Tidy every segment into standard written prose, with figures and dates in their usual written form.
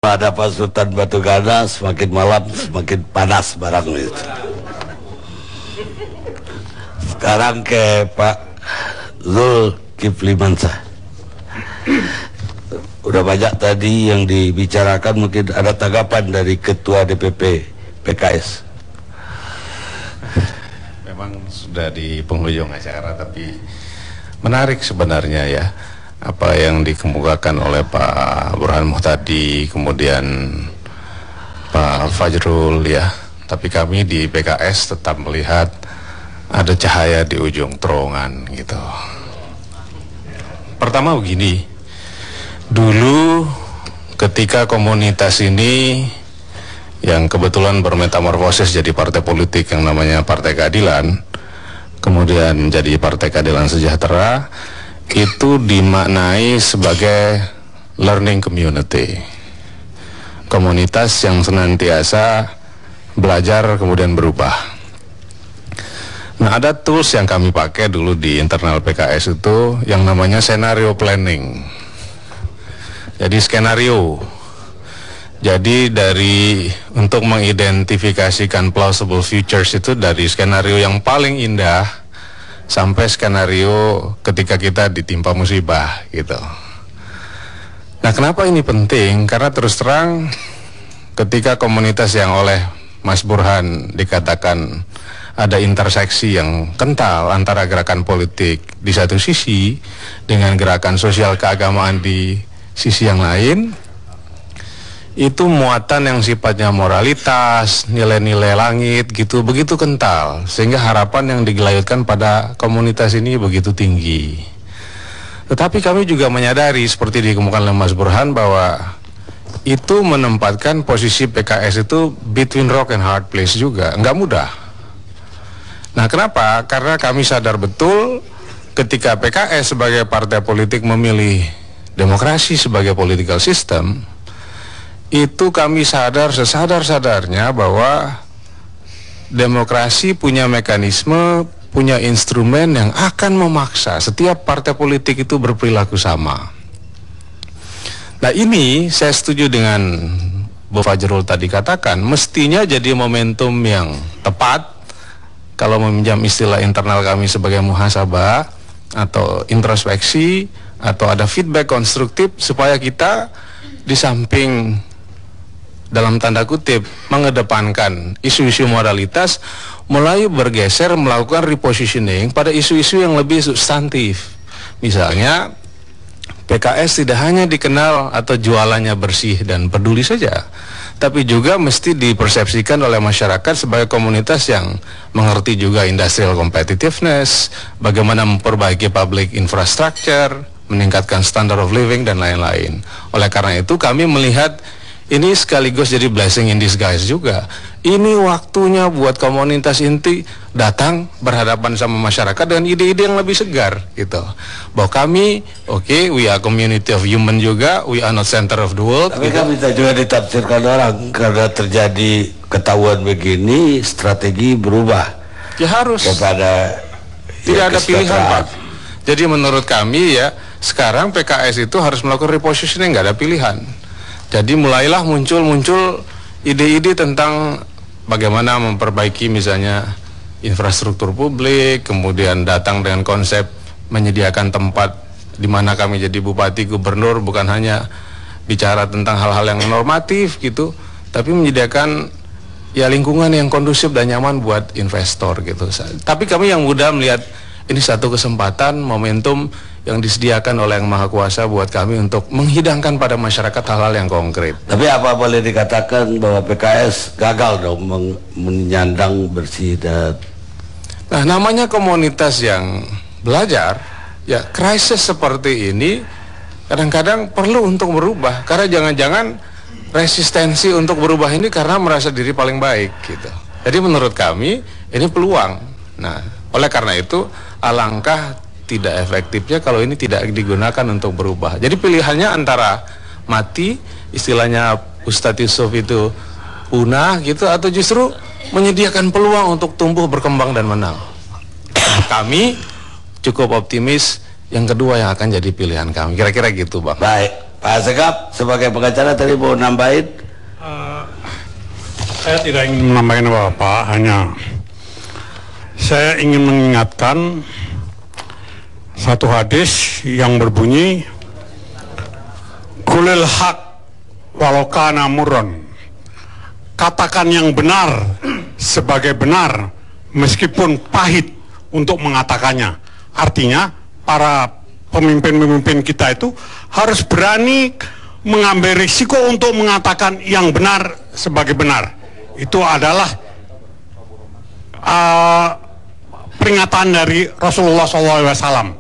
pada pasutan Batu Gana, semakin malam semakin panas barang itu. Sekarang ke Pak Zulkifli Mansah. Udah banyak tadi yang dibicarakan, mungkin ada tanggapan dari Ketua DPP PKS. Memang sudah di penghujung acara, tapi menarik sebenarnya ya apa yang dikemukakan oleh Pak Burhan Muhtadi, kemudian Pak Fajrul ya. Tapi kami di PKS tetap melihat ada cahaya di ujung terowongan gitu. Pertama begini, dulu ketika komunitas ini yang kebetulan bermetamorfosis jadi partai politik yang namanya Partai Keadilan, kemudian jadi Partai Keadilan Sejahtera, itu dimaknai sebagai learning community, komunitas yang senantiasa belajar kemudian berubah. Nah, ada tools yang kami pakai dulu di internal PKS itu yang namanya scenario planning. Jadi skenario. Jadi dari untuk mengidentifikasikan plausible futures itu dari skenario yang paling indah sampai skenario ketika kita ditimpa musibah gitu. Nah, kenapa ini penting? Karena terus terang ketika komunitas yang oleh Mas Burhan dikatakan ada interseksi yang kental antara gerakan politik di satu sisi dengan gerakan sosial keagamaan di sisi yang lain, itu muatan yang sifatnya moralitas, nilai-nilai langit gitu begitu kental, sehingga harapan yang digelayutkan pada komunitas ini begitu tinggi. Tetapi kami juga menyadari seperti dikemukakan oleh Mas Burhan bahwa itu menempatkan posisi PKS itu between rock and hard place juga, nggak mudah. Nah, kenapa? Karena kami sadar betul ketika PKS sebagai partai politik memilih demokrasi sebagai political system, itu kami sadar sesadar-sadarnya bahwa demokrasi punya mekanisme, punya instrumen yang akan memaksa setiap partai politik itu berperilaku sama. Nah, ini saya setuju dengan Bu Fajrul tadi katakan, mestinya jadi momentum yang tepat. Kalau meminjam istilah internal kami sebagai muhasabah atau introspeksi atau ada feedback konstruktif, supaya kita di samping dalam tanda kutip mengedepankan isu-isu moralitas, mulai bergeser melakukan repositioning pada isu-isu yang lebih substantif. Misalnya PKS tidak hanya dikenal atau jualannya bersih dan peduli saja, tapi juga mesti dipersepsikan oleh masyarakat sebagai komunitas yang mengerti juga industrial competitiveness, bagaimana memperbaiki public infrastructure, meningkatkan standard of living dan lain-lain. Oleh karena itu kami melihat ini sekaligus jadi blessing in disguise juga. Ini waktunya buat komunitas inti datang berhadapan sama masyarakat dengan ide-ide yang lebih segar gitu. Bahwa kami, oke, we are community of human juga, we are not center of the world. Tapi kan bisa juga ditafsirkan orang, karena terjadi ketahuan begini, strategi berubah. Ya harus. Kepada tidak ada pilihan, Pak. Jadi menurut kami ya, sekarang PKS itu harus melakukan repositioning, nggak ada pilihan. Jadi mulailah muncul ide-ide tentang bagaimana memperbaiki misalnya infrastruktur publik, kemudian datang dengan konsep menyediakan tempat di mana kami jadi bupati, gubernur bukan hanya bicara tentang hal-hal yang normatif gitu, tapi menyediakan ya lingkungan yang kondusif dan nyaman buat investor gitu. Tapi kami yang muda melihat ini satu kesempatan, momentum yang disediakan oleh Yang Maha Kuasa buat kami untuk menghidangkan pada masyarakat hal-hal yang konkret. Tapi apa boleh dikatakan bahwa PKS gagal dong menyandang bersih dan... Nah, namanya komunitas yang belajar, ya krisis seperti ini kadang-kadang perlu untuk berubah. Karena jangan-jangan resistensi untuk berubah ini karena merasa diri paling baik gitu. Jadi menurut kami ini peluang. Nah, oleh karena itu alangkah tidak efektifnya kalau ini tidak digunakan untuk berubah. Jadi pilihannya antara mati, istilahnya Ustadz Yusuf itu punah gitu, atau justru menyediakan peluang untuk tumbuh, berkembang dan menang. Kami cukup optimis yang kedua yang akan jadi pilihan kami. Kira-kira gitu, Bang. Baik. Pak Asegaf sebagai pengacara tadi mau nambahin? Saya tidak ingin menambahkan apa-apa, hanya saya ingin mengingatkan satu hadis yang berbunyi Qulil haq walau kana murran. Katakan yang benar sebagai benar meskipun pahit untuk mengatakannya. Artinya para pemimpin-pemimpin kita itu harus berani mengambil risiko untuk mengatakan yang benar sebagai benar. Itu adalah peringatan dari Rasulullah SAW.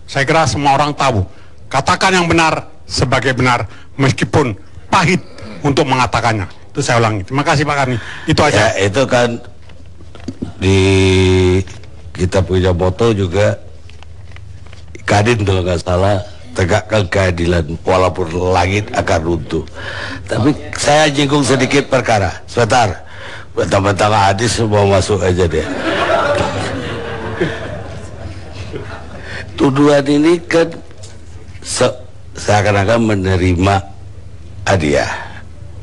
Saya kira semua orang tahu. Katakan yang benar sebagai benar meskipun pahit untuk mengatakannya. Itu saya ulangi. Terima kasih Pak Karni. Itu aja. Ya, itu kan di kita punya moto juga, Kadin kalau nggak salah, tegakkan keadilan walaupun langit akan runtuh. Tapi saya jinggung sedikit perkara. Sebentar, mentang-mentang hadis mau masuk aja deh. Tuduhan ini kan seakan-akan menerima hadiah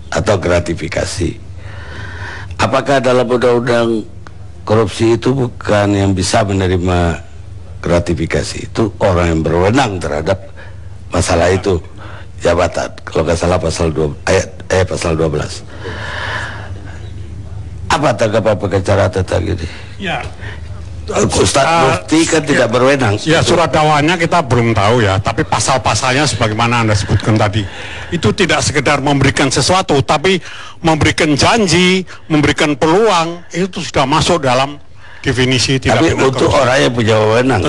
atau gratifikasi. Apakah dalam undang-undang korupsi itu bukan yang bisa menerima gratifikasi? Itu orang yang berwenang terhadap masalah itu, jabatan. Kalau nggak salah pasal 2 ayat pasal 12. Apa tanggapan pengacara tentang ini? Ya. Ustaz Mufti kan tidak berwenang. Ya, surat dakwaannya kita belum tahu ya, tapi pasal-pasalnya sebagaimana Anda sebutkan tadi, itu tidak sekedar memberikan sesuatu, tapi memberikan janji, memberikan peluang, itu sudah masuk dalam definisi tidak tapi untuk korupsi. Orang yang punya wewenang.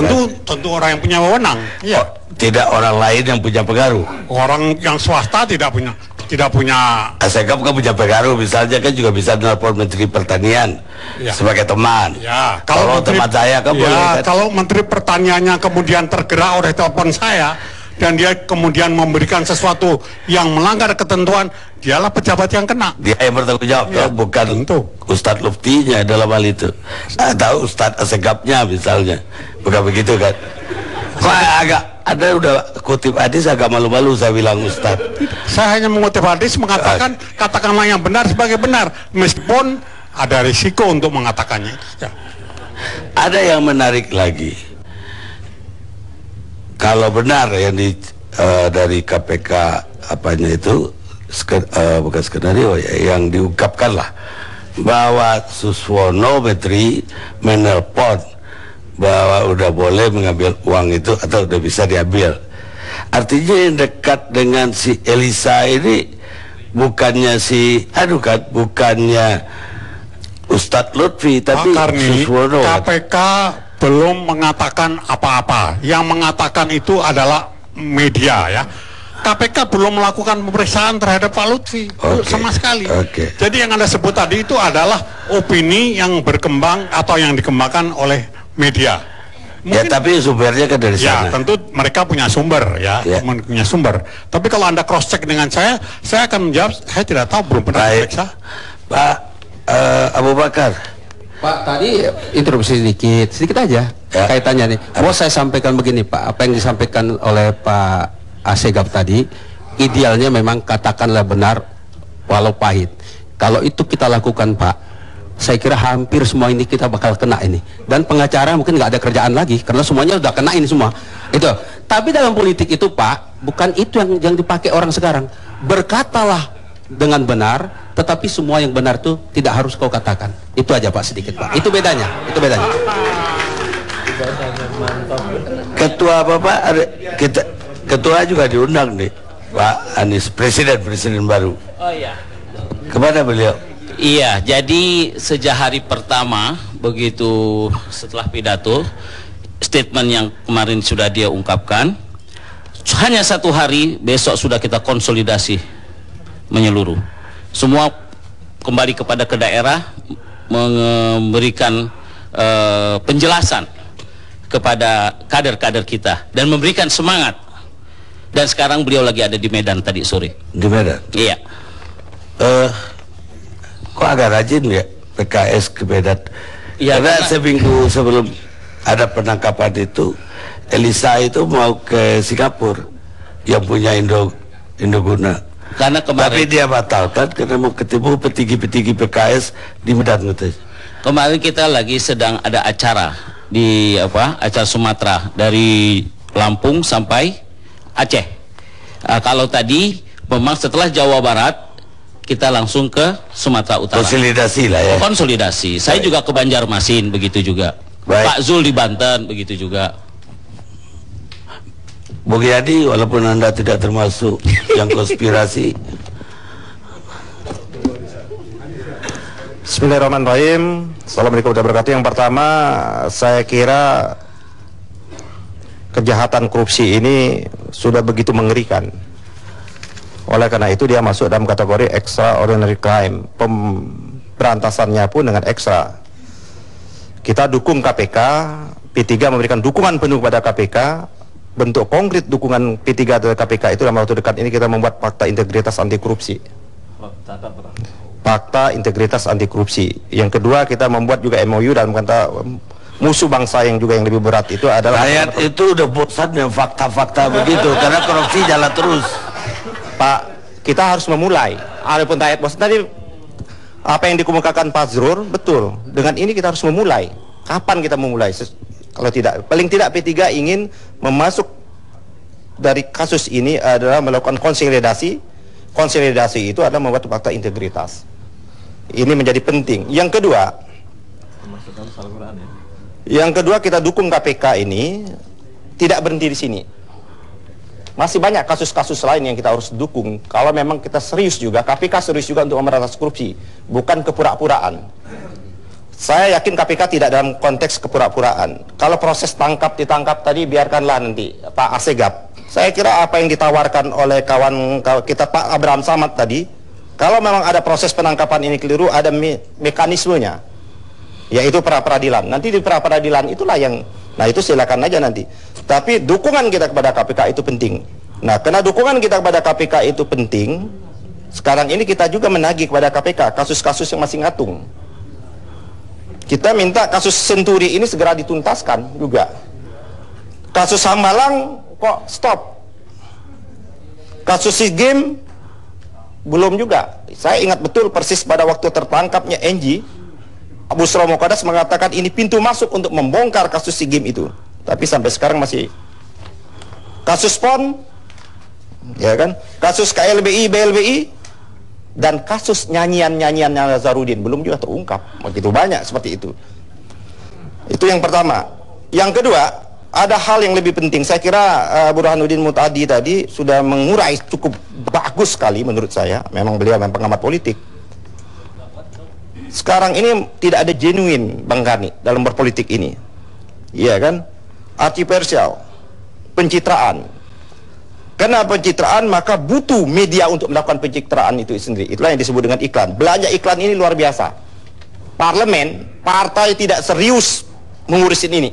Tentu orang yang punya wewenang. Ya. Oh, tidak orang lain yang punya pengaruh. Orang yang swasta tidak punya. Asegaf kan punya pengaruh, misalnya kan juga bisa nelpon Menteri Pertanian sebagai teman. Ya, kalau teman saya kan boleh. Kan? Kalau Menteri Pertaniannya kemudian tergerak oleh telepon saya dan dia kemudian memberikan sesuatu yang melanggar ketentuan, dialah pejabat yang kena. Dia yang bertanggung jawab, ya, bukan tentu. Ustadz Luftinya dalam hal itu. Atau Ustadz Asegafnya misalnya, bukan begitu kan? Kok agak Anda udah kutip hadis agak malu-malu saya bilang Ustaz. Saya hanya mengutip hadis mengatakan katakanlah yang benar sebagai benar meskipun ada risiko untuk mengatakannya. Ya. Ada yang menarik lagi. Kalau benar yang dari KPK apanya itu bukan skenario ya, yang diungkapkan lah bahwa Suswono Menteri menelpon bahwa udah boleh mengambil uang itu atau udah bisa diambil. Artinya yang dekat dengan si Elisa ini bukannya bukannya Ustadz Lutfi, tapi Suswono. KPK belum mengatakan apa-apa. Yang mengatakan itu adalah media ya. KPK belum melakukan pemeriksaan terhadap Pak Lutfi sama sekali. Jadi yang Anda sebut tadi itu adalah opini yang berkembang atau yang dikembangkan oleh media. Mungkin, ya, tapi sumbernya kan dari sana. Ya, tentu mereka punya sumber ya, punya sumber. Tapi kalau Anda cross check dengan saya akan menjawab saya tidak tahu, belum pernah diperiksa. Pak Abu Bakar. Pak, tadi interupsi sedikit aja kaitannya nih. Mau saya sampaikan begini Pak, apa yang disampaikan oleh Pak Asegaf tadi, idealnya memang katakanlah benar walau pahit. Kalau itu kita lakukan Pak, saya kira hampir semua ini kita bakal kena ini, dan pengacara mungkin nggak ada kerjaan lagi karena semuanya udah kena ini semua itu. Tapi dalam politik itu Pak, bukan itu yang dipakai orang sekarang. Berkatalah dengan benar, tetapi semua yang benar tuh tidak harus kau katakan. Itu aja Pak, sedikit Pak. Itu bedanya. Ketua Bapak ketua juga diundang nih Pak Anies, presiden baru. Oh iya. Kemana beliau? Iya, jadi sejak hari pertama begitu setelah pidato, statement yang kemarin sudah dia ungkapkan, hanya 1 hari, besok sudah kita konsolidasi menyeluruh. Semua kembali ke daerah, memberikan penjelasan kepada kader-kader kita dan memberikan semangat. Dan sekarang beliau lagi ada di Medan tadi sore. Di Medan? Iya. Kok agak rajin ya PKS ke Medan? Ya, karena seminggu sebelum ada penangkapan itu, Elisa itu mau ke Singapura, yang punya Indoguna. Karena kemarin, tapi dia batalkan karena mau ketemu petinggi-petinggi PKS di Medan. Kemarin kita lagi sedang ada acara di acara Sumatera dari Lampung sampai Aceh. Kalau tadi memang setelah Jawa Barat kita langsung ke Sumatera Utara. Konsolidasi lah ya. Konsolidasi. Saya juga ke Banjarmasin begitu juga. Baik. Pak Zul di Banten begitu juga. Bung Yadi, walaupun Anda tidak termasuk yang konspirasi. Bismillahirrahmanirrahim. Assalamualaikum warahmatullahi wabarakatuh. Yang pertama, saya kira kejahatan korupsi ini sudah begitu mengerikan. Oleh karena itu dia masuk dalam kategori extraordinary crime. Pemberantasannya pun dengan ekstra. Kita dukung KPK, P3 memberikan dukungan penuh kepada KPK. Bentuk konkret dukungan P3 atau KPK itu dalam waktu dekat ini kita membuat fakta integritas anti korupsi. Fakta integritas anti korupsi. Yang kedua, kita membuat juga MOU dalam kata musuh bangsa yang juga yang lebih berat itu adalah rakyat itu udah bosan dengan fakta-fakta begitu karena korupsi jalan terus. Pak, kita harus memulai. Adapun rakyat bosan tadi apa yang dikemukakan Pak Zrur betul. Dengan ini kita harus memulai. Kapan kita memulai? Kalau tidak, paling tidak P3 ingin memasuk dari kasus ini adalah melakukan konsolidasi. Konsolidasi itu adalah membuat fakta integritas. Ini menjadi penting. Yang kedua, kita dukung KPK ini tidak berhenti di sini. Masih banyak kasus-kasus lain yang kita harus dukung. Kalau memang kita serius juga, KPK serius juga untuk memberantas korupsi, bukan kepura-puraan. Saya yakin KPK tidak dalam konteks kepura-puraan. Kalau proses ditangkap tadi biarkanlah nanti Pak Asegab. Saya kira apa yang ditawarkan oleh kawan kita Pak Abraham Samad tadi, kalau memang ada proses penangkapan ini keliru, ada mekanismenya, yaitu pra-peradilan. Nanti di pra-peradilan itulah yang, nah itu silakan aja nanti. Tapi dukungan kita kepada KPK itu penting. Nah, karena dukungan kita kepada KPK itu penting, sekarang ini kita juga menagih kepada KPK kasus-kasus yang masih ngatung. Kita minta kasus Senturi ini segera dituntaskan juga. Kasus Hambalang kok stop. Kasus SEA Games belum juga. Saya ingat betul persis pada waktu tertangkapnya Enji, Abu Sromo Kodas mengatakan ini pintu masuk untuk membongkar kasus SEA Games itu. Tapi sampai sekarang masih. Kasus PON, ya kan? Kasus KLBI, BLBI, dan kasus nyanyian Nazarudin belum juga terungkap. Begitu banyak seperti itu. Itu yang pertama. Yang kedua, ada hal yang lebih penting. Saya kira Burhanuddin Mutadi tadi sudah mengurai cukup bagus sekali menurut saya. Memang beliau memang pengamat politik. Sekarang ini tidak ada genuine Bang Gani dalam berpolitik ini. Iya kan? Artificial, pencitraan. Karena pencitraan maka butuh media untuk melakukan pencitraan itu sendiri. Itulah yang disebut dengan iklan. Belanja iklan ini luar biasa. Parlemen, partai tidak serius mengurusin ini.